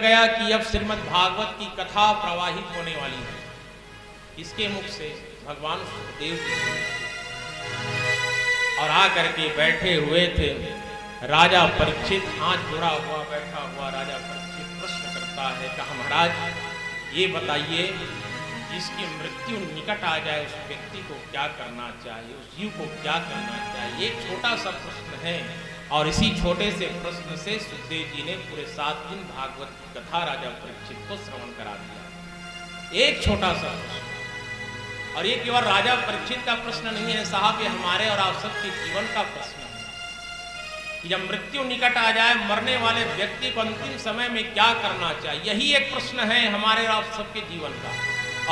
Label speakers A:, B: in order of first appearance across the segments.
A: गया कि अब श्रीमद् भागवत की कथा प्रवाहित होने वाली है। इसके मुख से भगवान सुखदेव जी और आकर के बैठे हुए थे। राजा परीक्षित हाथ जोड़ा हुआ बैठा हुआ राजा परीक्षित प्रश्न करता है, कहा महाराज ये बताइए, जिसकी मृत्यु निकट आ जाए उस व्यक्ति को क्या करना चाहिए, उस जीव को क्या करना चाहिए। एक छोटा सा प्रश्न है और इसी छोटे से प्रश्न से सुखदेव जी ने पूरे 7 दिन भागवत की कथा राजा परीक्षित को श्रवण करा दिया। एक छोटा सा प्रश्न, और ये केवल राजा परीक्षित का प्रश्न नहीं है साहब, ये हमारे और आप सबके जीवन का प्रश्न है कि जब मृत्यु निकट आ जाए मरने वाले व्यक्ति को अंतिम समय में क्या करना चाहिए। यही एक प्रश्न है हमारे और आप सबके जीवन का,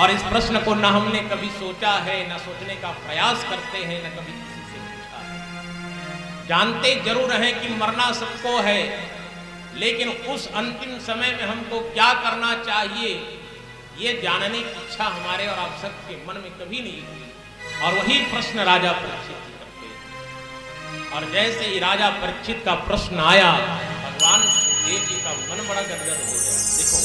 A: और इस प्रश्न को न हमने कभी सोचा है, न सोचने का प्रयास करते हैं, न कभी किसी से पूछा है। जानते जरूर हैं कि मरना सबको है, लेकिन उस अंतिम समय में हमको क्या करना चाहिए ये जानने की इच्छा हमारे और आप सबके मन में कभी नहीं हुई। और वही प्रश्न राजा परीक्षित जी करते हैं। और जैसे ही राजा परीक्षित का प्रश्न आया, भगवान सुखदेव जी का मन बड़ा गदगद हो गया। देखो,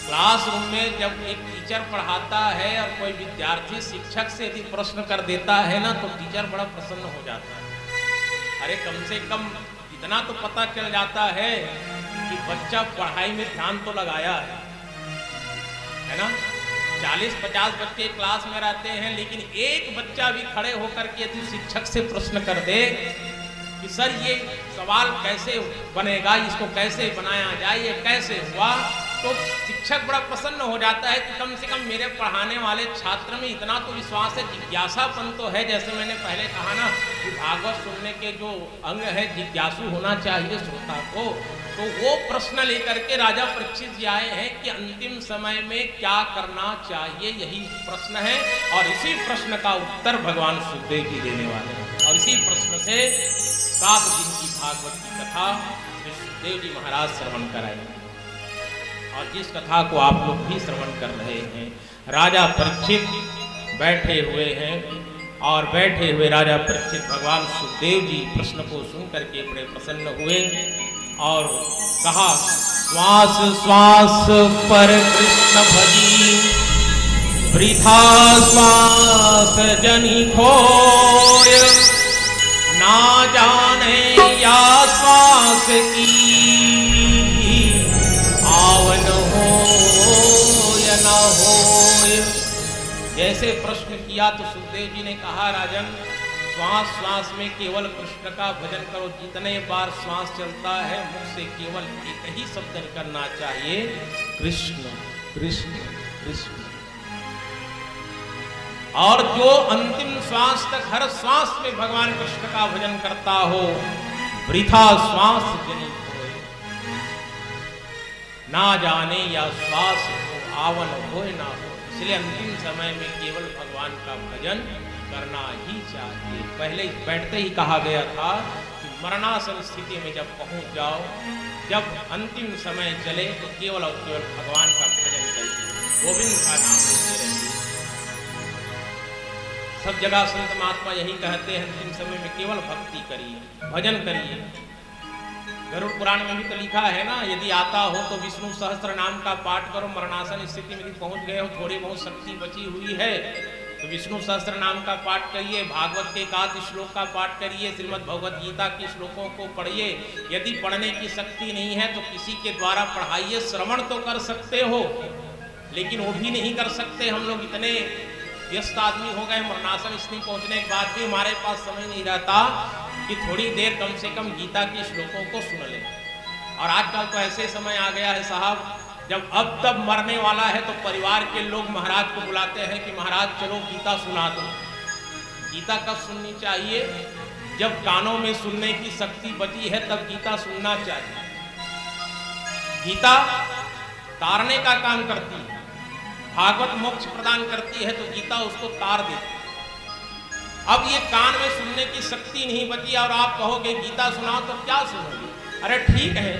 A: क्लासरूम में जब एक टीचर पढ़ाता है और कोई विद्यार्थी शिक्षक से यदि प्रश्न कर देता है ना, तो टीचर बड़ा प्रसन्न हो जाता है। अरे कम से कम इतना तो पता चल जाता है कि बच्चा पढ़ाई में ध्यान तो लगाया है ना। 40-50 बच्चे क्लास में रहते हैं, लेकिन एक बच्चा भी खड़े होकर के यदि शिक्षक से प्रश्न कर दे कि सर ये सवाल कैसे बनेगा, इसको कैसे बनाया जाए, ये कैसे हुआ, तो शिक्षक बड़ा प्रसन्न हो जाता है कि कम से कम मेरे पढ़ाने वाले छात्र में इतना तो विश्वास है, जिज्ञासापन तो है। जैसे मैंने पहले कहा ना कि भागवत सुनने के जो अंग है जिज्ञासु होना चाहिए श्रोता को। तो वो प्रश्न लेकर के राजा परीक्षित जी आए हैं कि अंतिम समय में क्या करना चाहिए, यही प्रश्न है। और इसी प्रश्न का उत्तर भगवान सुखदेव जी देने वाले हैं। और इसी प्रश्न से 7 दिन की भागवत की कथा श्री सुखदेव जी महाराज श्रवण कराएंगे। और जिस कथा को आप लोग भी श्रवण कर रहे हैं, राजा परीक्षित बैठे हुए हैं और बैठे हुए राजा परीक्षित भगवान सुखदेव जी प्रश्न को सुन करके बड़े प्रसन्न हुए और कहा, श्वास श्वास पर कृष्ण भजी, वृथा श्वास जनि खोय, ना जाने या श्वास की आवन हो या ना हो। जैसे प्रश्न किया तो सुखदेव जी ने कहा, राजन श्वास श्वास में केवल कृष्ण का भजन करो। जितने बार श्वास चलता है मुख से केवल एक ही शब्द करना चाहिए, कृष्ण कृष्ण कृष्ण। और जो अंतिम श्वास तक हर श्वास में भगवान कृष्ण का भजन करता हो, वृथा श्वास जनि होय, ना जाने या श्वास हो आवन हो ना हो। इसलिए अंतिम समय में केवल भगवान का भजन करना ही चाहिए। पहले बैठते ही कहा गया था कि मरणासन स्थिति में जब पहुंच जाओ, जब अंतिम समय चले, तो केवल और केवल भगवान का भजन करिए, गोविंद का नाम लेते रहिए। सब जगह संत महात्मा यही कहते हैं, अंतिम समय में केवल भक्ति करिए, भजन करिए। गरुड़ पुराण में भी तो लिखा है ना, यदि आता हो तो विष्णु सहस्त्र नाम का पाठ करो। मरणासन स्थिति में यदि पहुंच गए हो, थोड़ी बहुत शक्ति बची हुई है, तो विष्णु सहस्त्र नाम का पाठ करिए, भागवत के 1 श्लोक का पाठ करिए, श्रीमद् भगवद गीता के श्लोकों को पढ़िए। यदि पढ़ने की शक्ति नहीं है तो किसी के द्वारा पढ़ाइए। श्रवण तो कर सकते हो, लेकिन वो भी नहीं कर सकते। हम लोग इतने व्यस्त आदमी हो गए, मरणासन स्थिति पहुंचने के बाद भी हमारे पास समय नहीं रहता कि थोड़ी देर कम से कम गीता के श्लोकों को सुन लें। और आजकल तो ऐसे समय आ गया है साहब, जब अब तब मरने वाला है तो परिवार के लोग महाराज को बुलाते हैं कि महाराज चलो गीता सुना दो। गीता कब सुननी चाहिए? जब कानों में सुनने की शक्ति बची है तब गीता सुनना चाहिए। गीता तारने का काम करती है, भागवत मोक्ष प्रदान करती है, तो गीता उसको तार देती है। अब ये कान में सुनने की शक्ति नहीं बची और आप कहोगे गीता सुनाओ, तो क्या सुनोगे? अरे ठीक है,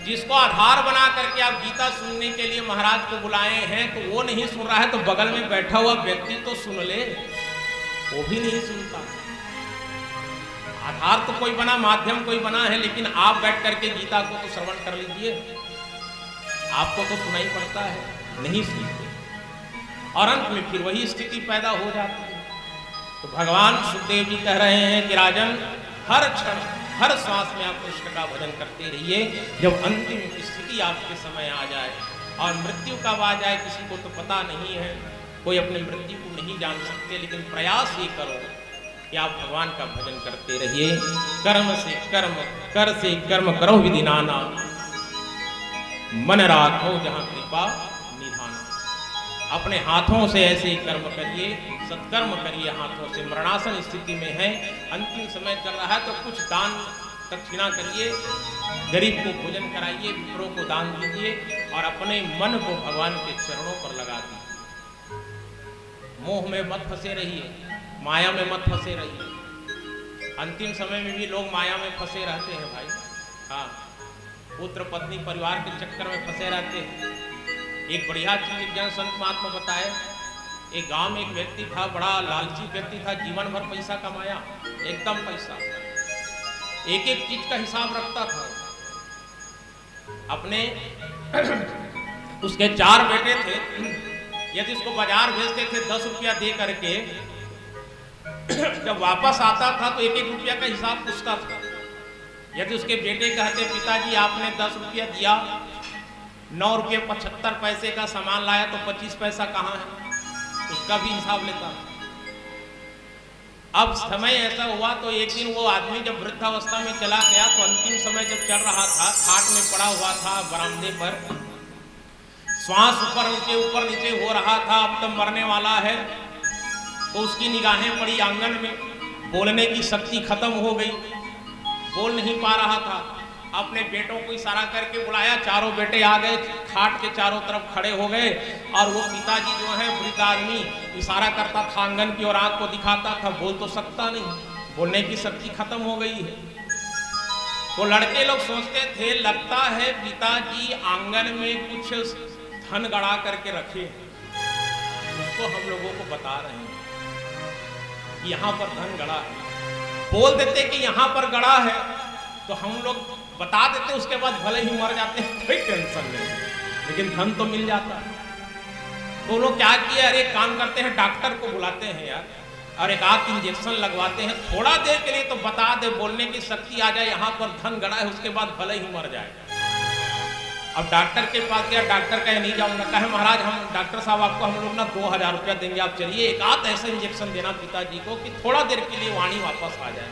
A: जिसको आधार बना करके आप गीता सुनने के लिए महाराज को बुलाए हैं, तो वो नहीं सुन रहा है, तो बगल में बैठा हुआ व्यक्ति तो सुन ले, वो भी नहीं सुनता। आधार तो कोई बना, माध्यम कोई बना है, लेकिन आप बैठ करके गीता को तो श्रवण कर लीजिए। आपको तो सुनाई पड़ता है, नहीं सुनते, और अंत में फिर वही स्थिति पैदा हो जाती है। तो भगवान सुखदेव जी कह रहे हैं कि राजन, हर क्षण हर सांस में आप कृष्ण का भजन करते रहिए। जब अंतिम स्थिति आपके समय आ जाए और मृत्यु कब आ जाए किसी को तो पता नहीं है, कोई अपनी मृत्यु को नहीं जान सकते, लेकिन प्रयास ये करो कि आप भगवान का भजन करते रहिए। कर्म से कर्म, कर से कर्म करो विधि नाना, मन राखो जहां कृपा निधाना। अपने हाथों से ऐसे कर्म करिए, सत्कर्म करिए हाथों से। मरणासन स्थिति में है, अंतिम समय चल रहा है, तो कुछ दान दक्षिणा करिए, गरीब को भोजन कराइए, विप्रों को दान दीजिए और अपने मन को भगवान के चरणों पर लगा दीजिए। मोह में मत फंसे रहिए, माया में मत फंसे रहिए। अंतिम समय में भी लोग माया में फंसे रहते हैं भाई। हाँ, पुत्र पत्नी परिवार के चक्कर में फंसे रहते हैं। एक बढ़िया चीज जन संत महात्मा बताए, एक गांव में एक व्यक्ति था, बड़ा लालची व्यक्ति था, जीवन भर पैसा कमाया, एकदम पैसा, एक एक चीज का हिसाब रखता था। अपने उसके 4 बेटे थे, यदि उसको बाजार भेजते थे 10 रुपया दे करके, जब वापस आता था तो 1-1 रुपया का हिसाब पूछता था। यदि उसके बेटे कहते, पिताजी आपने 10 रुपया दिया, 9 रुपये 75 पैसे का सामान लाया, तो 25 पैसा कहाँ है, उसका भी हिसाब लेता। अब समय ऐसा हुआ तो एक दिन वो आदमी जब वृद्धावस्था में चला गया, तो अंतिम समय जब चल रहा था, खाट में पड़ा हुआ था बरामदे पर, श्वास ऊपर ऊपर नीचे हो रहा था, अब तो मरने वाला है। तो उसकी निगाहें पड़ी आंगन में, बोलने की शक्ति खत्म हो गई, बोल नहीं पा रहा था। अपने बेटों को इशारा करके बुलाया, चारों बेटे आ गए, खाट के चारों तरफ खड़े हो गए, और वो पिताजी जो है वृद्ध आदमी इशारा करता था आंगन की और आंख को दिखाता था, बोल तो सकता नहीं, बोलने की शक्ति खत्म हो गई है। तो लड़के लोग सोचते थे, लगता है पिताजी आंगन में कुछ धन गड़ा करके रखे, उसको हम लोगों को बता रहे हैं यहाँ पर धन गड़ा है। बोल देते कि यहाँ पर गड़ा है तो हम लोग बता देते, उसके बाद भले ही मर जाते हैं, कोई टेंशन नहीं, लेकिन धन तो मिल जाता। तो लोग क्या किया, अरे काम करते हैं, डॉक्टर को बुलाते हैं यार, और एक आंख इंजेक्शन लगवाते हैं, थोड़ा देर के लिए तो बता दे, बोलने की शक्ति आ जाए, यहाँ पर धन गड़ा है, उसके बाद भले ही मर जाए। अब डॉक्टर के पास गया, डॉक्टर कहे नहीं जाऊंगा, कहे महाराज हम डॉक्टर साहब आपको हम लोग ना 2000 रुपया देंगे, आप चलिए, एक आध ऐसा इंजेक्शन देना पिताजी को कि थोड़ा देर के लिए वाणी वापस आ जाए।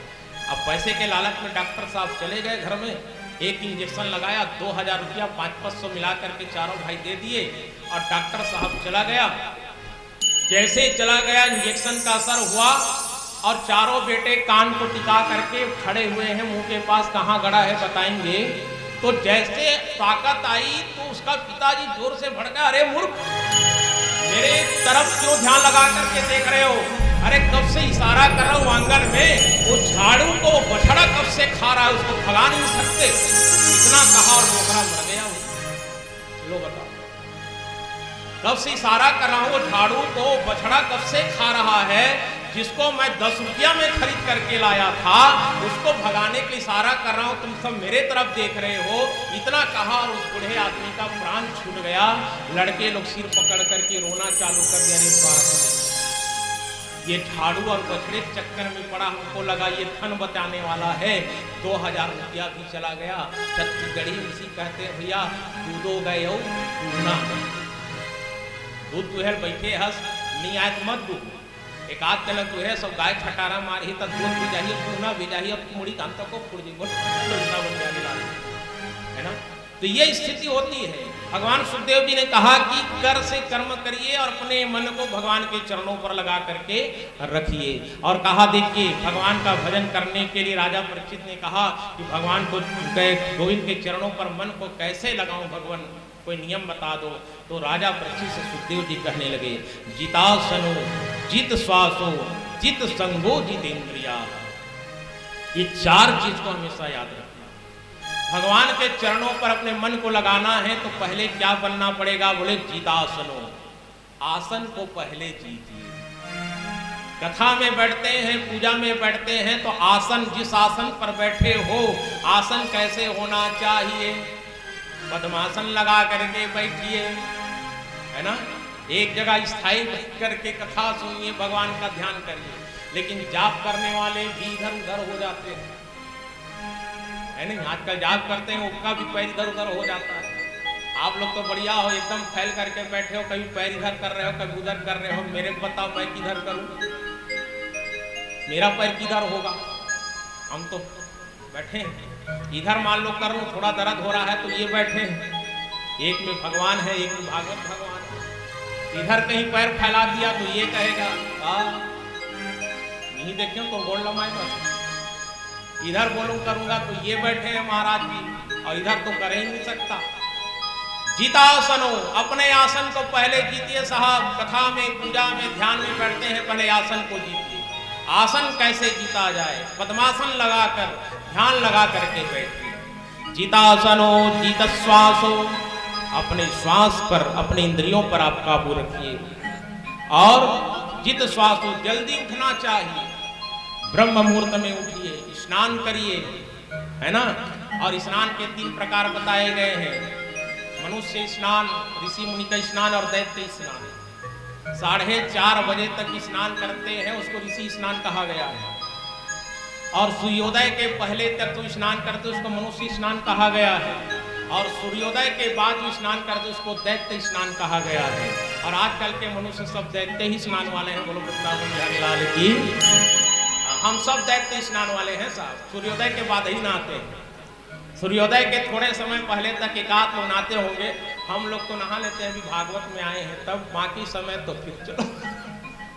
A: अब पैसे के लालच में डॉक्टर साहब चले गए घर में, एक इंजेक्शन लगाया, 2000 रुपया 500 मिला करके चारों भाई दे दिए, और डॉक्टर साहब चला गया। जैसे चला गया, इंजेक्शन का असर हुआ और चारों बेटे कान को टिका करके खड़े हुए हैं, मुंह के पास, कहाँ गड़ा है बताएंगे। तो जैसे ताकत आई तो उसका पिताजी जोर से भड़का, अरे मूर्ख, मेरे तरफ क्यों ध्यान लगा करके देख रहे हो, अरे कब से इशारा कर रहा हूं आंगन में, वो झाड़ू को बछड़ा कब से खा रहा है, उसको भगा नहीं सकते। इतना कहा और मोकरा मर गया। लो बताओ, कब से इशारा कर रहा हूं, वो झाड़ू को बछड़ा कब से खा रहा है, जिसको मैं 10 रुपया में खरीद करके लाया था, उसको भगाने के लिए इशारा कर रहा हूं, तुम सब मेरे तरफ देख रहे हो। इतना कहा और उस बूढ़े आदमी का प्राण छूट गया। लड़के लोग सिर पकड़ करके रोना चालू कर दिया, अरे बाप, ये झाड़ू और बछड़े चक्कर में पड़ा, हमको लगा ये धन बचाने वाला है, 2000 रुपया भी चला गया। छत्तीसगढ़ी उसी कहते हैं, भैया दूधो गए हो दूध दुहल बैठे हंस नहीं आए तो मत दूध, एक आध जनक जो है सब गाय छटारा मारी तब दूध भी जाइए, पूना भी जाइए, और मुड़ी कांता को फुड़ जी है ना। तो ये स्थिति होती है। भगवान सुखदेव जी ने कहा कि कर से कर्म करिए और अपने मन को भगवान के चरणों पर लगा करके रखिए। और कहा, देखिए भगवान का भजन करने के लिए राजा परीक्षित ने कहा कि भगवान को गोविंद के चरणों पर मन को कैसे लगाऊं, भगवान कोई नियम बता दो। तो राजा परीक्षित से सुखदेव जी कहने लगे, जितासनो जित श्वासो जित संगो जित इंद्रिया। ये 4 चीज को हमेशा याद रखना। भगवान के चरणों पर अपने मन को लगाना है तो पहले क्या बनना पड़ेगा, बोले जितासनो, आसन को पहले जीतिए। कथा में बैठते हैं, पूजा में बैठते हैं, तो आसन, जिस आसन पर बैठे हो, आसन कैसे होना चाहिए, पद्मासन लगा करके बैठिए, है ना, एक जगह स्थायी बैठ करके कथा सुनिए, भगवान का ध्यान करिए। लेकिन जाप करने वाले भी इधर उधर हो जाते हैं, है नहीं, आजकल जाप करते हैं उसका भी पैर इधर उधर हो जाता है। आप लोग तो बढ़िया हो, एकदम फैल करके बैठे हो, कभी पैर इधर कर रहे हो कभी उधर कर रहे हो। मेरे को बताओ मैं किधर करूं, मेरा पैर किधर होगा। हम तो बैठे हैं, इधर मान लो कर लो, थोड़ा दर्द हो रहा है तो ये बैठे हैं, एक में भगवान है एक में भागवत भगवान है। इधर कहीं पैर फैला दिया तो ये कहेगा नहीं देखे तो बोल लमाए बस, इधर बोलूं करूंगा तो ये बैठे हैं महाराज जी, और इधर तो कर ही नहीं सकता। जीतासनो, अपने आसन को पहले जीतिए साहब। कथा में पूजा में ध्यान में बैठते हैं, पहले आसन को जीतिए। आसन कैसे जीता जाए, पद्मासन लगाकर ध्यान लगा करके बैठिए। जीतासनो जीत श्वासो, अपने श्वास पर अपने इंद्रियों पर आप काबू रखिए। और जित श्वासो, जल्दी उठना चाहिए, ब्रह्म मुहूर्त में उठिए, स्नान करिए, है ना। और स्नान के 3 प्रकार बताए गए हैं, मनुष्य स्नान, ऋषि मुनि का स्नान और दैत्य स्नान। 4:30 बजे तक स्नान करते हैं उसको ऋषि स्नान कहा गया है, और सूर्योदय के पहले तक तो स्नान करते उसको मनुष्य स्नान कहा गया है, और सूर्योदय के बाद जो स्नान करते उसको दैत्य स्नान कहा गया है। और आजकल के मनुष्य सब दैत्य ही स्नान वाले हैं। बोलो वृंदावन बिहारी लाल की। हम सब दैत्य स्नान वाले हैं साहब, सूर्योदय के बाद ही नहाते हैं। सूर्योदय के थोड़े समय पहले तक एकाध लोग नहाते होंगे, हम लोग तो नहा लेते हैं, अभी भागवत में आए हैं तब, बाकी समय तो फिर चलो।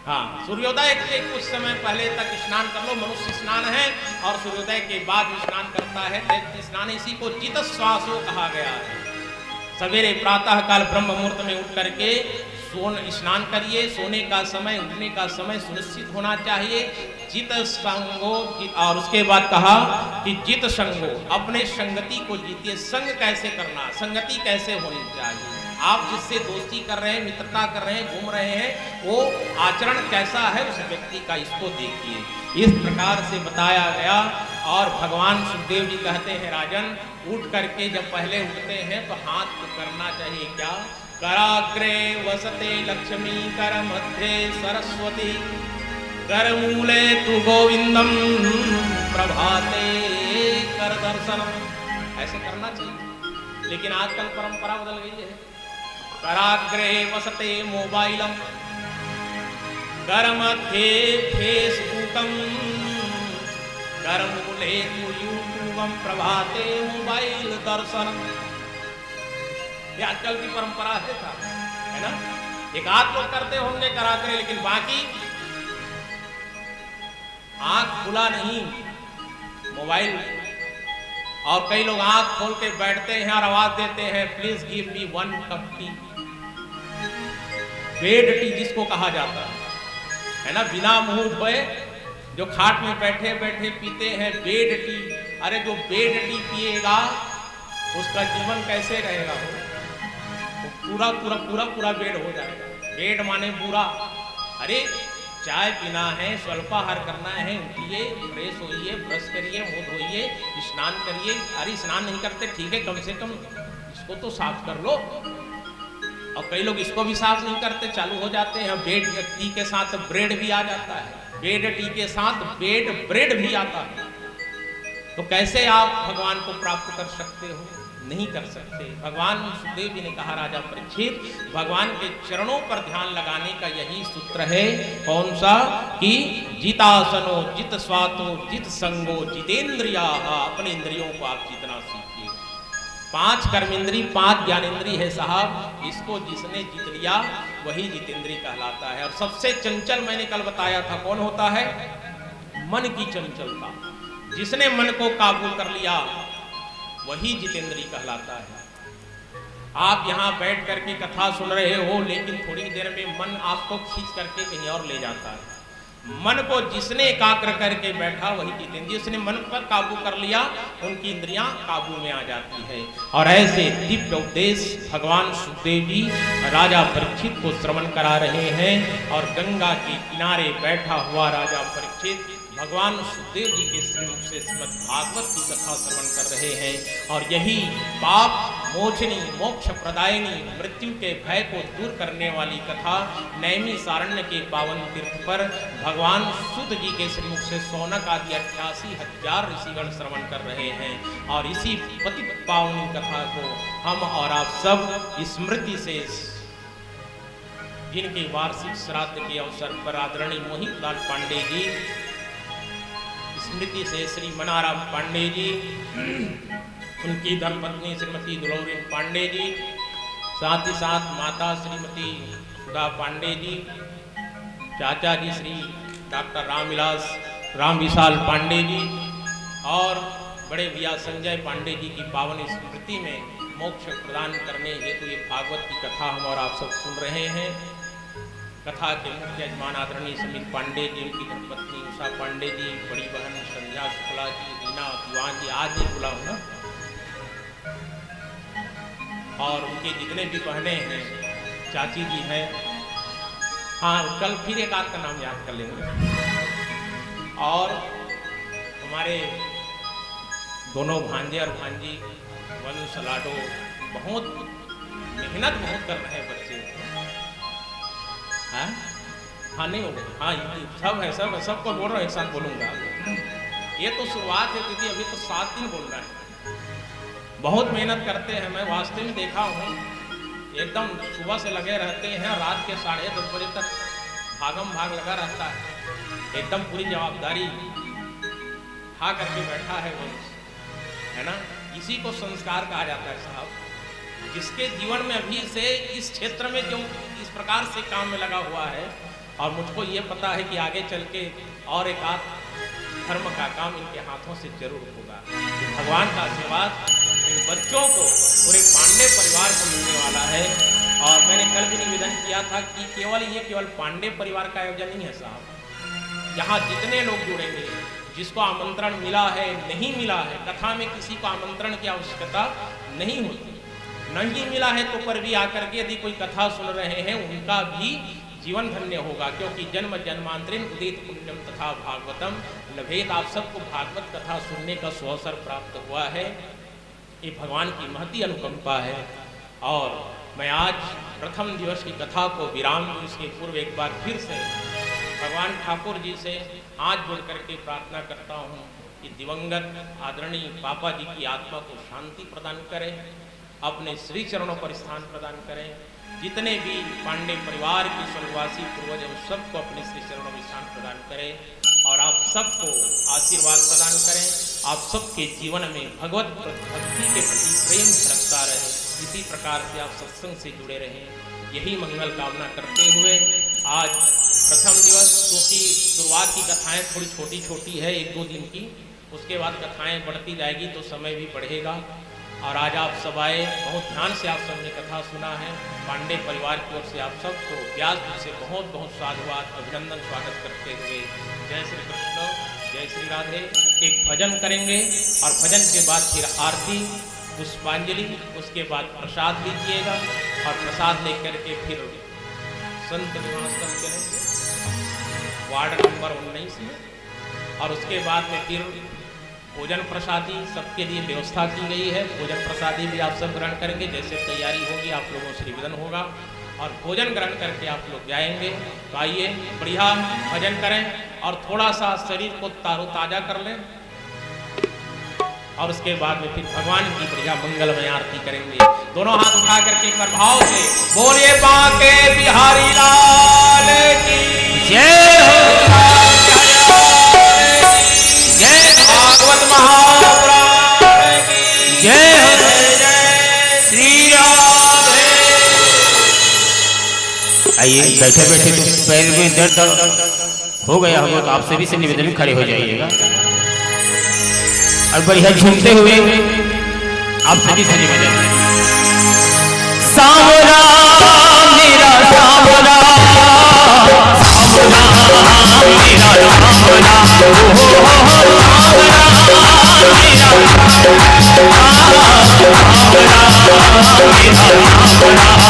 A: हाँ, सूर्योदय के कुछ समय पहले तक स्नान कर लो, मनुष्य स्नान है, और सूर्योदय के बाद स्नान करता है दैत्य स्नान। इसी को जित श्वासो कहा गया है। सवेरे प्रातः काल ब्रह्म मुहूर्त में उठ करके स्नान करिए। सोने का समय उठने का समय सुनिश्चित होना चाहिए। जित संगो, और उसके बाद कहा कि जित संगो, अपने संगति को जीतिए। संग कैसे करना, संगति कैसे होनी चाहिए। आप जिससे दोस्ती कर रहे हैं, मित्रता कर रहे हैं, घूम रहे हैं, वो आचरण कैसा है उस व्यक्ति का, इसको देखिए। इस प्रकार से बताया गया। और भगवान सुखदेव जी कहते हैं, राजन उठ करके जब पहले उठते हैं तो हाथ करना चाहिए क्या, कराग्रे वसते लक्ष्मी, कर मध्य सरस्वती, कर मूले तु गोविंदम, प्रभाते कर दर्शनम। ऐसे करना चाहिए, लेकिन आजकल परंपरा बदल गई है। कराग्रे वसते मोबाइलम, कर मध्य फेसबुकम, कर मूले तु यूट्यूबम, प्रभाते मोबाइल दर्शनम। ये आजकल की परंपरा है ना। एक आध लोग करते होंगे कराग्रे, लेकिन बाकी आंख खुला नहीं, मोबाइल। और कई लोग आंख खोल के बैठते हैं और आवाज देते हैं, please give me 1 cup T. Bed tea जिसको कहा जाता है ना, बिना मुंह धोए जो खाट में बैठे बैठे पीते हैं बेड टी। अरे जो बेड टी पिएगा उसका जीवन कैसे रहेगा, पूरा पूरा पूरा पूरा बेड हो जाएगा। बेड माने बुरा। अरे चाय पीना है, स्वल्पाहार करना है, उठिए, फ्रेश होइए, ब्रश करिए, मुंह धोइए, स्नान करिए। अरे स्नान नहीं करते ठीक है, कम से कम इसको तो साफ कर लो। और कई लोग इसको भी साफ नहीं करते, चालू हो जाते हैं। बेड टी के साथ ब्रेड भी आ जाता है, बेड टी के साथ बेड ब्रेड भी आता है। तो कैसे आप भगवान को प्राप्त कर सकते हो, नहीं कर सकते। भगवान सुखदेव जी ने कहा, राजा परीक्षित, भगवान के चरणों पर ध्यान लगाने का यही सूत्र है। कौन सा, कि जितासनो जित स्वातो जित संगो जितेंद्रिया। अपने इंद्रियों को आप जितना सीखिए। 5 कर्मेंद्री 5 ज्ञानेंद्री है साहब, इसको जिसने जीत लिया वही जितेंद्री कहलाता है। और सबसे चंचल मैंने कल बताया था, कौन होता है, मन की चंचलता। जिसने मन को काबू कर लिया वही जितेंद्री कहलाता है। आप यहाँ बैठ करके कथा सुन रहे हो, लेकिन थोड़ी देर में मन आपको खींच करके कहीं और ले जाता है। मन को जिसने एकाग्र करके बैठा वही जितेंद्रिय। जिसने मन पर काबू कर लिया उनकी इंद्रियां काबू में आ जाती है। और ऐसे दिव्य उपदेश भगवान सुखदेव जी राजा परीक्षित को श्रवण करा रहे हैं। और गंगा के किनारे बैठा हुआ राजा परीक्षित भगवान सुखदेव जी के श्रीमुख से श्रीमद् भागवत की कथा श्रवण कर रहे हैं। और यही पाप मोचनी मोक्ष प्रदायिनी मृत्यु के भय को दूर करने वाली कथा नैमिषारण्य के पावन तीर्थ पर भगवान सुत जी के श्रीमुख से सौनक आदि 88,000 ऋषिगण श्रवण कर रहे हैं। और इसी पति पावनी कथा को हम और आप सब स्मृति से, जिनके वार्षिक श्राद्ध के अवसर पर आदरणीय मोहितलाल पांडे जी, स्मृति से श्री मनाराम पांडे जी, उनकी धर्मपत्नी श्रीमती दुलौरी पांडे जी, साथ ही साथ माता श्रीमती सुधा पांडे जी, चाचा जी श्री डॉक्टर राम विशाल पांडे जी और बड़े भैया संजय पांडे जी की पावन स्मृति में मोक्ष प्रदान करने हेतु ये भागवत की कथा हम और आप सब सुन रहे हैं। कथा के मुख्य यजमान आदरणीय समीर पांडे जी, उनकी धर्मपत्नी उषा पांडे जी, बड़ी बहन संध्या शुक्ला जी, रीना दीवान जी, आज नहीं बुला हूँ ना, और उनके जितने भी बहनें हैं, चाची जी हैं, हाँ कल फिर एक आध का नाम याद कर लेंगे। और हमारे दोनों भांजे और भांजी वंश लाडो बहुत मेहनत बहुत कर रहे हैं बच्चे। हाँ नहीं होगा, हाँ सब है, सबको बोल रहा हूँ, एक साथ बोलूंगा। ये तो शुरुआत है दीदी, अभी तो 7 दिन बोल रहा है। बहुत मेहनत करते हैं, मैं वास्तव में देखा हूँ, एकदम सुबह से लगे रहते हैं, रात के 10:30 बजे तक भागम भाग लगा रहता है, एकदम पूरी जवाबदारी खा करके बैठा है वो, है ना। इसी को संस्कार कहा जाता है साहब। जिसके जीवन में अभी से इस क्षेत्र में जो इस प्रकार से काम में लगा हुआ है, और मुझको ये पता है कि आगे चल के और एक आध धर्म का काम इनके हाथों से जरूर होगा। भगवान का आशीर्वाद इन बच्चों को, पूरे पांडे परिवार को मिलने वाला है। और मैंने कल भी निवेदन किया था कि केवल पांडे परिवार का आयोजन नहीं है साहब। यहाँ जितने लोग जुड़ेंगे, जिसको आमंत्रण मिला है, नहीं मिला है, कथा में किसी को आमंत्रण की आवश्यकता नहीं होती, नहीं मिला है तो पर भी आकर के यदि कोई कथा सुन रहे हैं, उनका भी जीवन धन्य होगा। क्योंकि जन्म जन्मांतरिण उदित पुण्यम तथा भागवतम लभेत। आप सबको भागवत कथा सुनने का सुअवसर प्राप्त हुआ है, ये भगवान की महती अनुकंपा है। और मैं आज प्रथम दिवस की कथा को विराम दूं, इसके पूर्व एक बार फिर से भगवान ठाकुर जी से हाथ जोड़ करके प्रार्थना करता हूँ कि दिवंगत आदरणीय पापा जी की आत्मा को शांति प्रदान करें, अपने श्री चरणों पर स्थान प्रदान करें। जितने भी पांडे परिवार के स्वर्गवासी पूर्वज हैं, सबको अपने श्री चरणों में स्थान प्रदान करें और आप सबको आशीर्वाद प्रदान करें। आप सबके जीवन में भगवत भक्ति के प्रति प्रेम झलकता रहे, इसी प्रकार से आप सत्संग से जुड़े रहें, यही मंगल कामना करते हुए आज प्रथम दिवस, क्योंकि शुरुआत की कथाएं थोड़ी छोटी छोटी है, 1-2 दिन की, उसके बाद कथाएं बढ़ती जाएगी तो समय भी बढ़ेगा। और आज आप सब आए, बहुत ध्यान से आप सबने कथा सुना है। पांडे परिवार की ओर से आप सबको व्यास जी से बहुत बहुत साधुवाद, अभिनंदन, स्वागत करते हुए जय श्री कृष्ण, जय श्री राधे। एक भजन करेंगे और भजन के बाद फिर आरती, पुष्पांजलि, उसके बाद प्रसाद लीजिएगा और प्रसाद लेकर के फिर संत निवास तक चलेंगे, वार्ड नंबर 19 में। और उसके बाद में फिर भोजन प्रसादी सबके लिए व्यवस्था की गई है। भोजन प्रसादी भी आप सब ग्रहण करेंगे, जैसे तैयारी होगी आप लोगों से निवेदन होगा और भोजन ग्रहण करके आप लोग जाएंगे। तो आइए बढ़िया भजन करें और थोड़ा सा शरीर को ताजा कर लें और उसके बाद में फिर भगवान की बढ़िया मंगलमय आरती करेंगे। दोनों हाथ उठा करके एक बार भाव से बोलिए बांके बिहारी लाल की जय हो, भागवत महापुराण की जय हो, जय श्री राधे।
B: आइए बैठे बैठे तो पैर में दर्द हो गया होगा, तो आप सभी से निवेदन में खड़े हो जाइएगा और बढ़िया झूमते हुए आप सभी से निवेदन है। सावरा मेरा सावरा, सावरा मेरा सावरा, सावरा मेरा सावरा,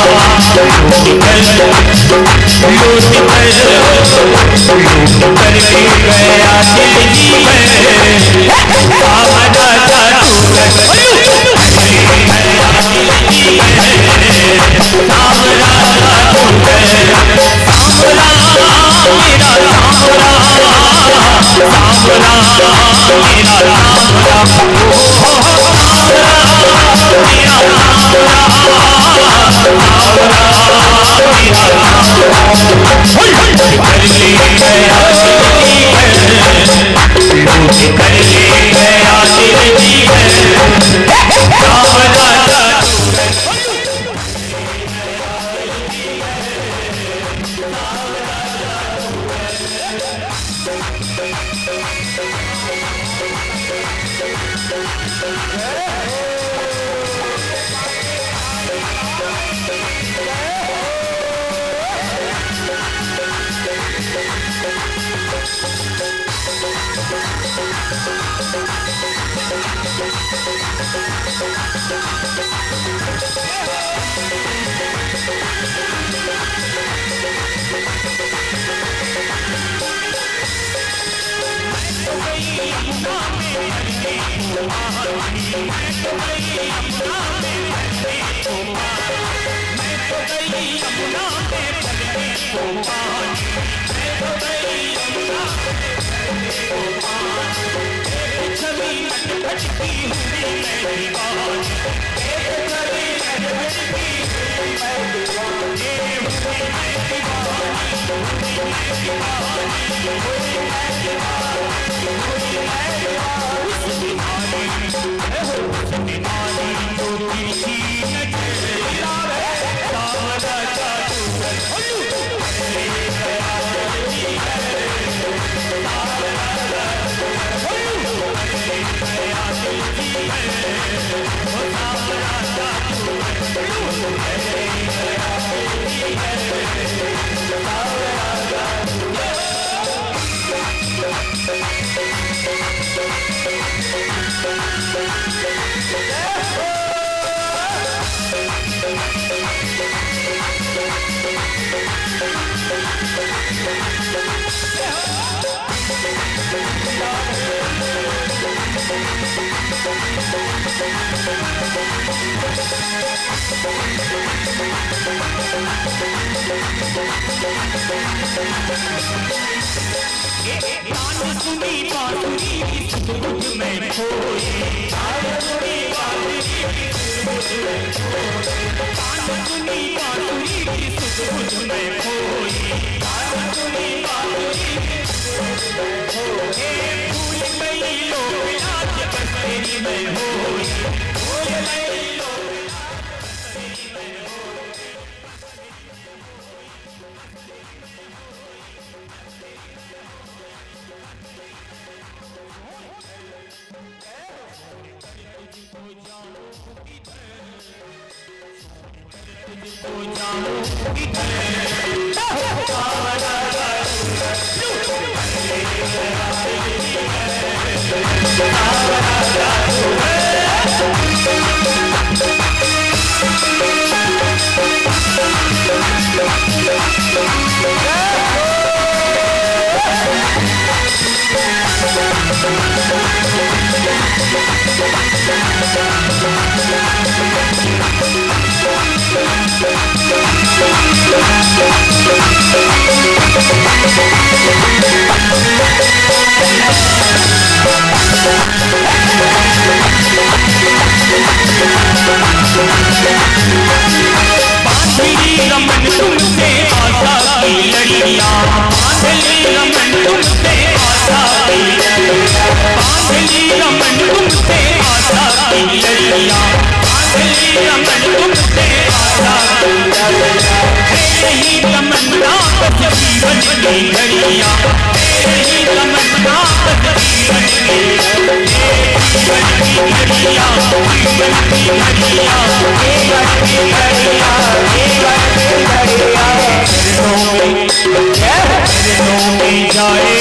C: जाए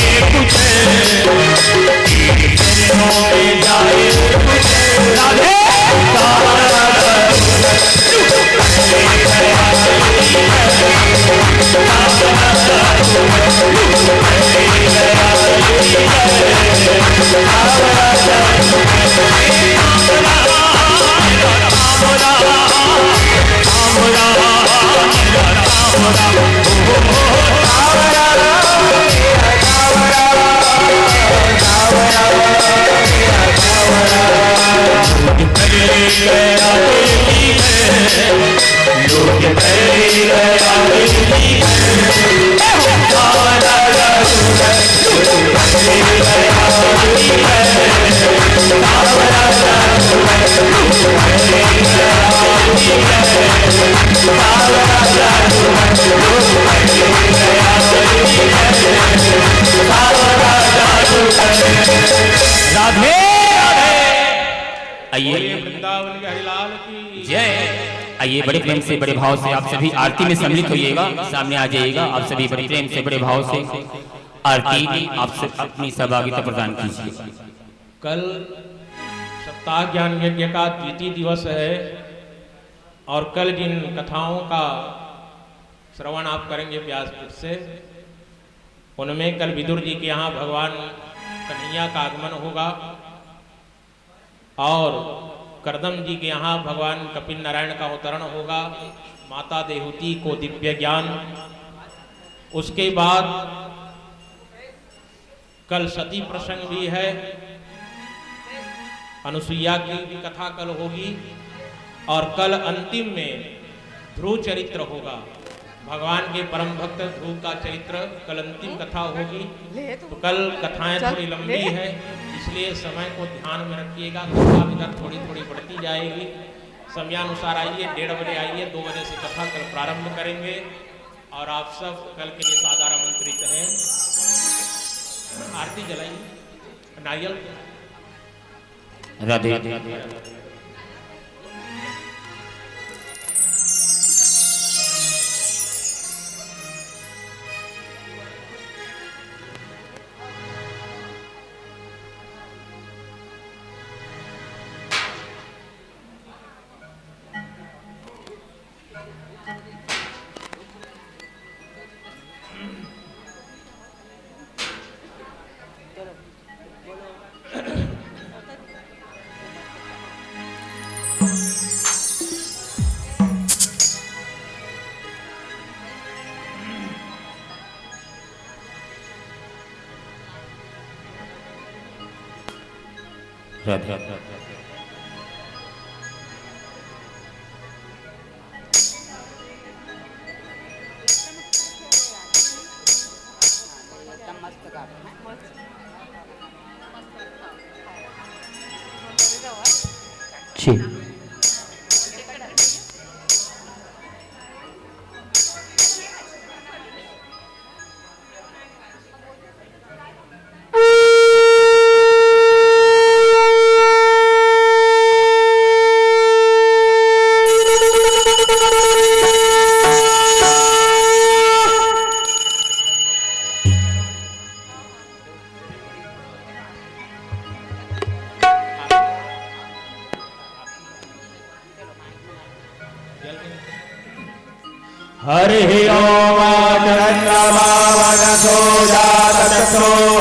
B: राधे आइए
A: वृंदावन के हरिलाल की
B: जय। आइए बड़े प्रेम से बड़े भाव से आप सभी आरती में सम्मिलित होइएगा, सामने आ जाइएगा। आप सभी बड़े प्रेम से बड़े भाव से आरती आप सब अपनी सहभागिता प्रदान कीजिए।
A: कल सप्ताह ज्ञान यज्ञ का द्वितीय दिवस है और कल जिन कथाओं का श्रवण आप करेंगे व्यासपीठ से, उनमें कल विदुर जी के यहाँ भगवान कन्हैया का आगमन होगा और करदम जी के यहाँ भगवान कपिल नारायण का अवतरण होगा, माता देहूती को दिव्य ज्ञान। उसके बाद कल सती प्रसंग भी है, अनुसुईया की भी कथा कल होगी और कल अंतिम में ध्रुव चरित्र होगा, भगवान के परम भक्त ध्रुव का चरित्र कल अंतिम कथा होगी। तो कल कथाएं थोड़ी लंबी है, इसलिए समय को ध्यान में रखिएगा। कथा इधर थोड़ी थोड़ी बढ़ती जाएगी। समयानुसार आइए, 1:30 बजे आइए, 2 बजे से कथा कल प्रारंभ करेंगे और आप सब कल के लिए सादर आमंत्रित हैं। आरती जलाइए, नारियल
B: राधे राधे ठीक।
C: हरि ओम चन्द्रमावनसो जातचक्षुः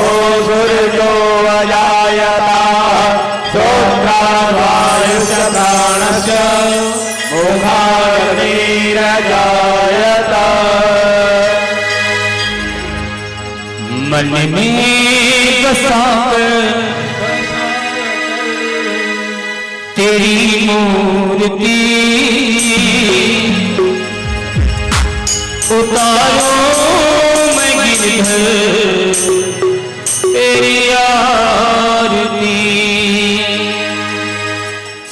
C: सूर्यो अजायता श्रोत्रावायुश्च प्राणश्च मुखाग्निरजायत।
B: मन में बसाकर तेरी मूर्ति उतारो मैं गिरधर तेरी आरती।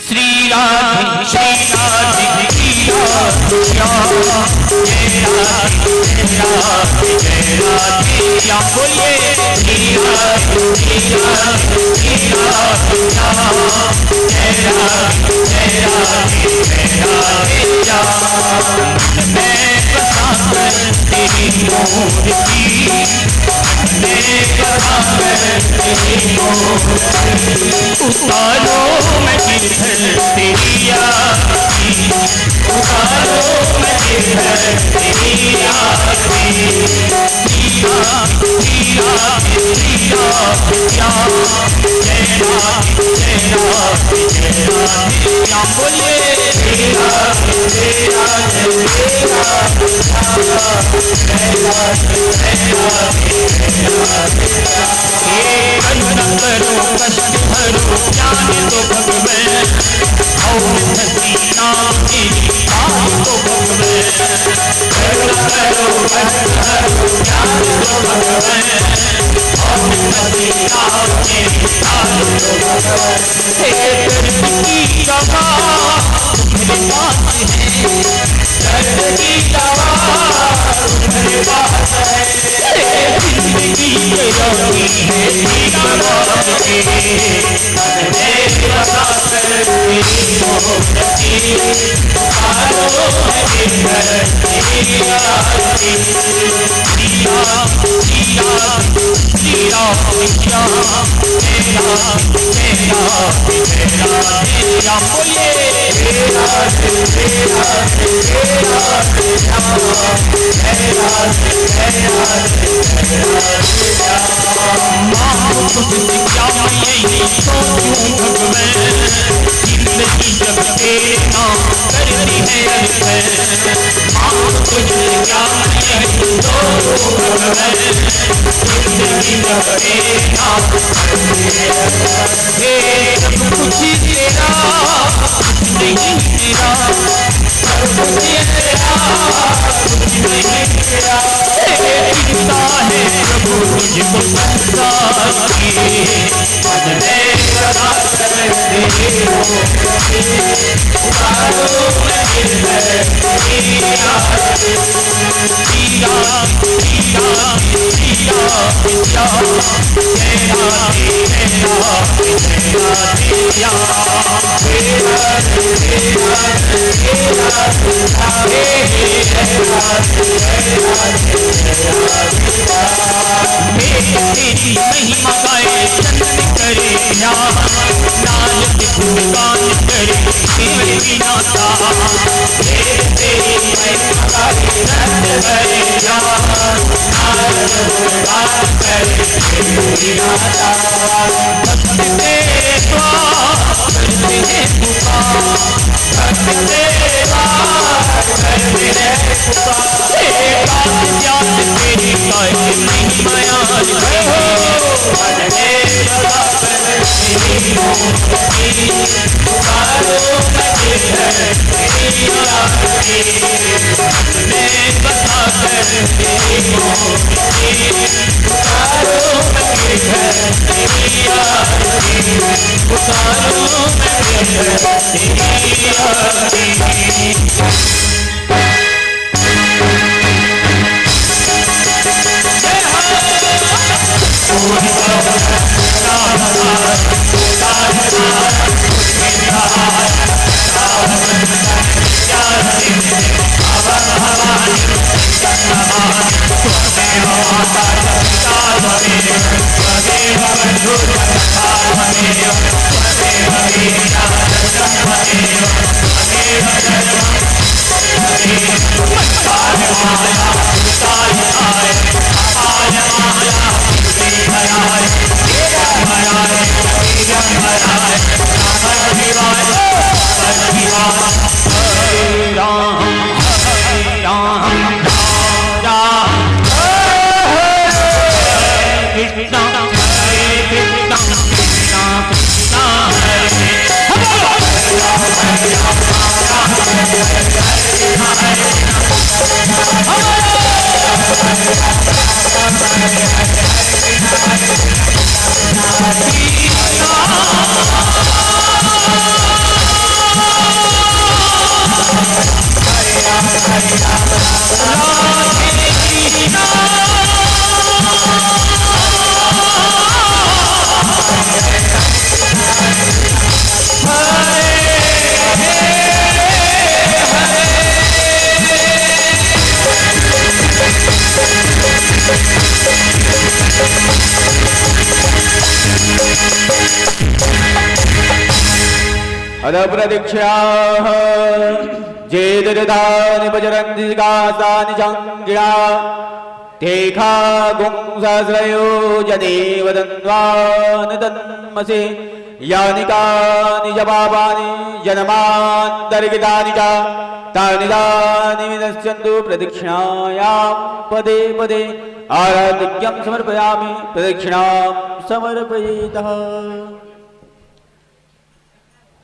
B: श्री राधे श्री राधे श्री राधे जय राधे जय राधे जय राधे क्या बोलिए श्री राधे श्री राधे श्री राधे जय राधे जय राधे जय राधे मैं बसाकर तेरी मूर्ति मैं बसाकर तेरी मूर्ति उतारो मैं गिरधर तेरी आरती उतारो मैं गिरधर तेरी आरती।
C: अदप्रदीक्षाः जेददानि बजरन्ति गासानि जङ्गिणा तेखा गुंसहस्रयो जदेव दन्वान् तन्मसि यानि कानि जपापानि जन्मान्तर्गतानि च तानि तानि विनश्यन्तु प्रदक्षिणायां पदे पदे आराधिक्यं समर्पयामि प्रदक्षिणां समर्पयेतः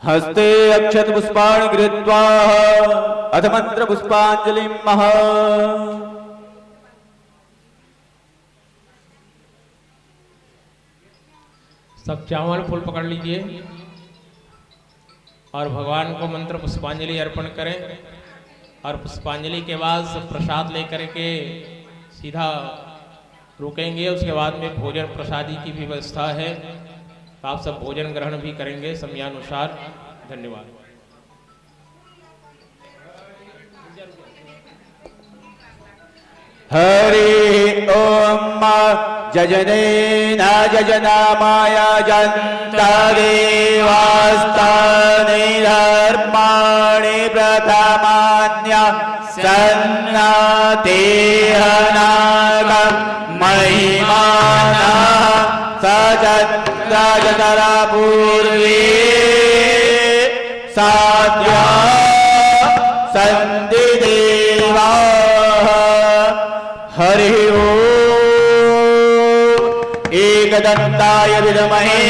C: हस्ते अक्षत पुष्पाणि गृहीत्वा अथ मंत्र पुष्पांजलिं महा
A: सब चावल फूल पकड़ लीजिए और भगवान को मंत्र पुष्पांजलि अर्पण करें और पुष्पांजलि के बाद सब प्रसाद लेकर के सीधा रुकेंगे। उसके बाद में भोजन प्रसादी की भी व्यवस्था है, तो आप सब भोजन ग्रहण भी करेंगे समयानुसार। धन्यवाद।
C: हरि ओम जजनेन जजनामाया जन्ता देवास्तानि धर्माणि प्रथमान्य सन्नातेहनागं महिमानः सचन्द्रजतरा पूर्वे साध्या सन्ति देवा हरि ओम एकदन्ताय विद्महे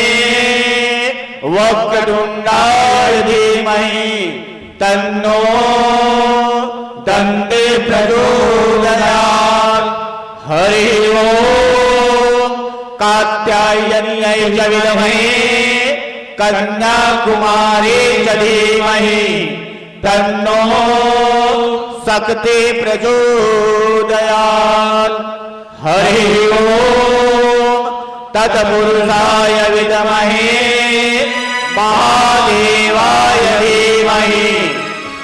C: वक्रतुण्डाय धीमहि तन्नो दन्ते प्रचोदयात् हरि ओम कात्यायन्यै च विद्महे कन्याकुमारी च धीमहि तन्नो शक्ति प्रचोदयात् हरि ओम तत्पुरुषाय विद्महे महादेवाय धीमहि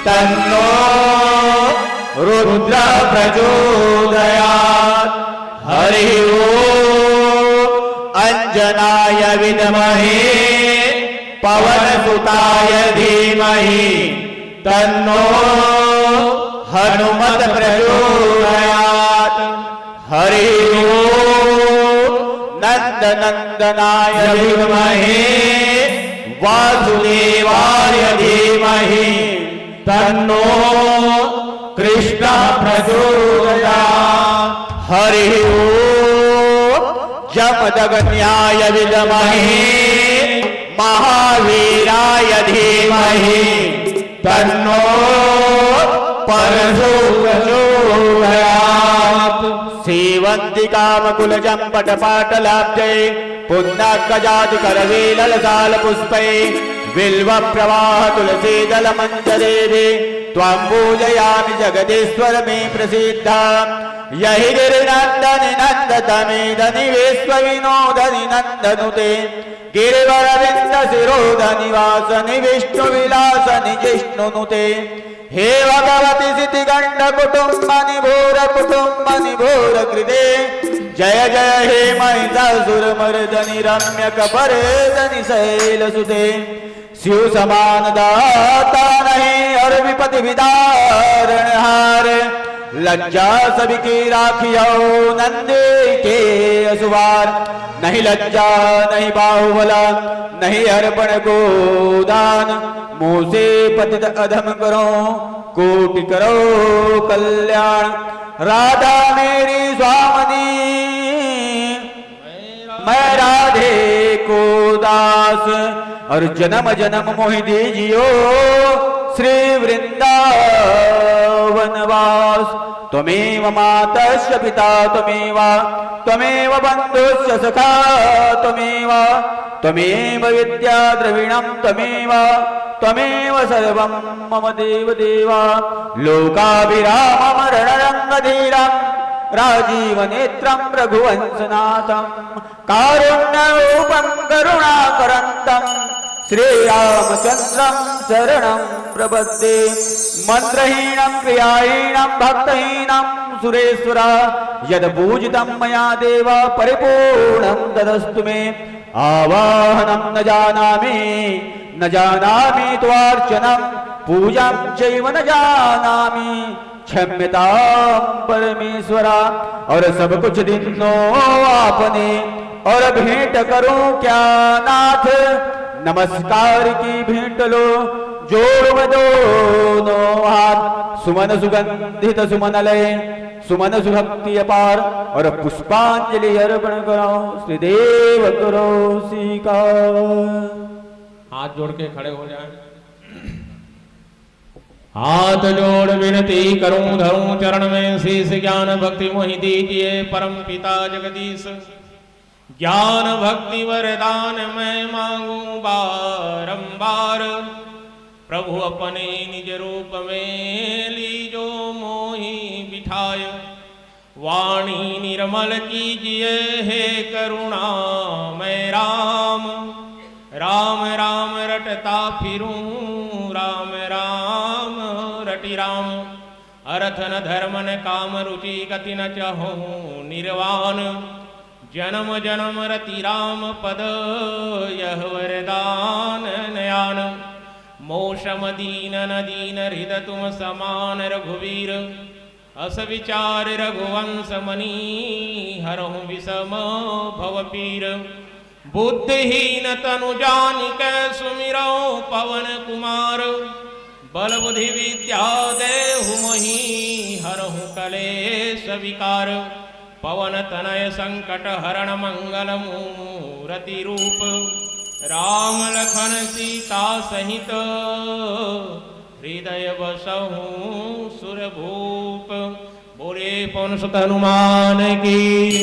C: तन्नो रुद्र प्रचोदयात् हरि ओम अंजनाय विद्महे पवनसुताय धीमहि तन्नो हनुमत प्रचोदयात् हरि ओम नंदनंदनाय विद्महे वासुदेवाय धीमहि तन्नो कृष्ण प्रचोदयात् हरि ओम जमदग्न्याय विद्महे महावीराय धीमहि तन्नो परशु प्रचोदयात् सेवन्तिकामकुलचम्पटपाटलाब्जै पुन्नाकजातिकरवेललसालपुष्पै बिल्वप्रवाह तुलसीदलमञ्जरेभि त्वां पूजयामि जगदीश्वर मे प्रसिद्धा यहि गिरिनन्दनि नन्दतमेदनि विश्वविनोदनि नन्दनुते गिरिवरविन्द शिरोधनिवासनि विष्णुविलासनि जिष्णुनुते हे भगवति सिद्धिगण्ड कुटुम्बनि भूर कुटुम्बनि भूर कृते जय जय हे महिषासुरमर्दनि रम्यकपर्दनि शैलसुते शिव समान दाता नहीं और विपत्ति विदारणहार लज्जा सभी की राखियो नंदे के असुवार नहीं लज्जा नहीं बाहुबला नहीं अर्पण गोदान मुँह से पतित अधम करो कोटि करो कल्याण राधा मेरी स्वामनी मैं राधे को दास और जन्म जन्म मोहि दीजियो श्री वृंदावन वास त्वमेव मातस्य पिता त्वमेव बन्धुश्च सखा त्वमेव विद्या द्रविणं त्वमेव सर्वं मम देव देवा लोकाभिरामं रणरङ्गधीरं राजीवनेत्रं रघुवंशनाथं कारुण्यरूपं करुणाकरन्तं श्रीरामचन्द्रं शरणं प्रपद्ये मन्त्रहीनं क्रियाहीनं भक्तहीनं सुरेश्वरा यद्पूजितं मया देव परिपूर्णं तदस्तु मे आवाहनं न जानामि त्वार्चनं पूजां चैव न जानामि क्षम्यता परमेश्वरा। और सब कुछ दिनो आपने और भेंट करो क्या नाथ, नमस्कार की भेंट लो जोड़ में दोनों हाथ। सुमन सुगंधित सुमन लय सुमन सुभक्ति अपार और पुष्पांजलि अर्पण करो श्रीदेव करो स्वीकार।
A: हाथ जोड़ के खड़े हो जाएं। हाथ जोड़ विनती करूं धरूं चरण में शीश, ज्ञान भक्ति मोहि दीजिए परम पिता जगदीश। ज्ञान भक्ति वरदान मैं मांगूं बारंबार, प्रभु अपने निज रूप में लीजो मोहि बिठाय। वाणी निर्मल कीजिए हे करुणा मैं राम, राम राम रटता फिरूं राम राम रटि राम। अर्थ न धर्म न काम रुचि गति न चहूं निर्वाण, जन्म जन्म रति राम पद यह वरदान नयान। मोषम दीन न दीन हृदय तुम समान रघुवीर, अस विचार रघुवंश मनी हरहु विषम भव पीर। बुद्धिहीन तनु जानिक सुमिरौ पवन कुमार, बल बुद्धि विद्या देहु मोहि हरहु कलेश विकार। पवन तनय संकट हरण मंगल मूरति रूप, राम लखन सीता सहित हृदय बसहु सुरभूप। बोले पवन सुत हनुमान की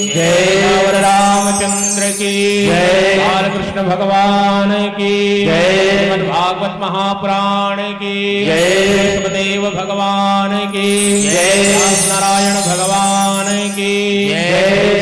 A: जय, रामचंद्र की जय, बालकृष्ण भगवान की जय, श्रीमद्भागवत महापुराण की जय, सुखदेव भगवान की जय, नारायण भगवान की जय,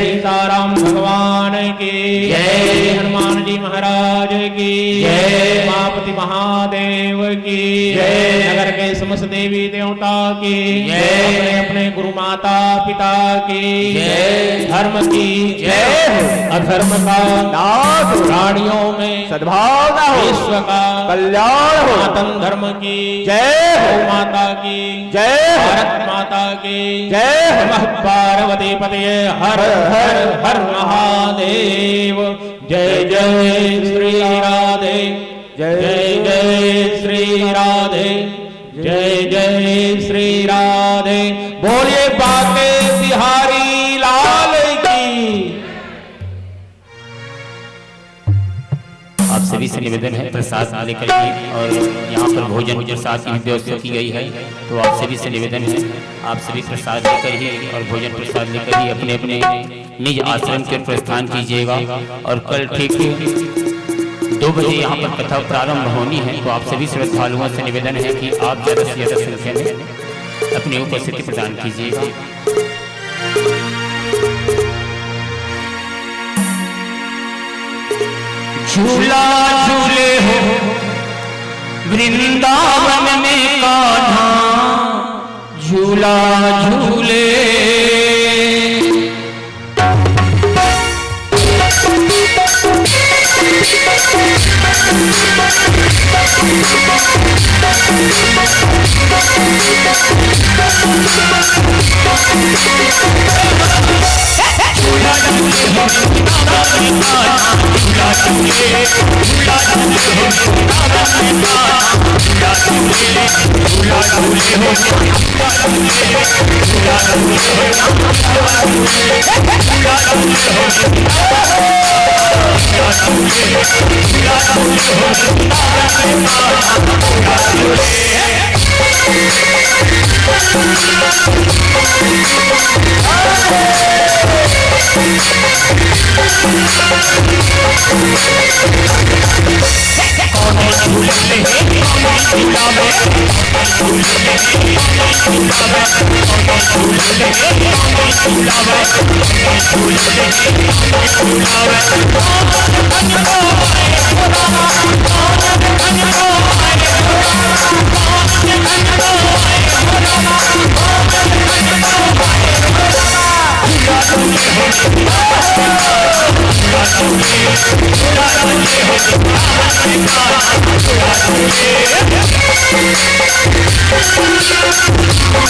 A: सीताराम भगवान की जय, हनुमान जी महाराज की जय, उमापति महादेव की जय, नगर के समस्त देवी देवता की जय, अपने अपने गुरु माता पिता की जय, धर्म की जय, अधर्म का नाश, प्राणियों में सद्भावना हो, विश्व का कल्याण हो, सनातन धर्म की जय, गौ माता की जय, भारत माता की जय, नमः पार्वती पतये हर हर हर महादेव। जय जय श्री राधे, जय जय श्री राधे, जय जय श्री राधे। बोलिए बाके बिहारी लाल की।
B: आप सभी से निवेदन है प्रसाद लेकर के, और यहाँ पर भोजन प्रसाद की व्यवस्था की गई है, तो आप सभी से निवेदन है आप सभी प्रसाद लेकर ही और भोजन प्रसाद लेकर ही अपने अपने निज आश्रम के प्रस्थान कीजिएगा। और कल ठीक 2 बजे यहाँ पर कथा प्रारंभ होनी है, तो आप सभी श्रद्धालुओं से निवेदन है कि आप ज़्यादा से ज़्यादा संख्या में अपनी उपस्थिति प्रदान कीजिएगा। झूला झूले हो वृंदावन में कान्हा, झूला झूले
D: Thank you.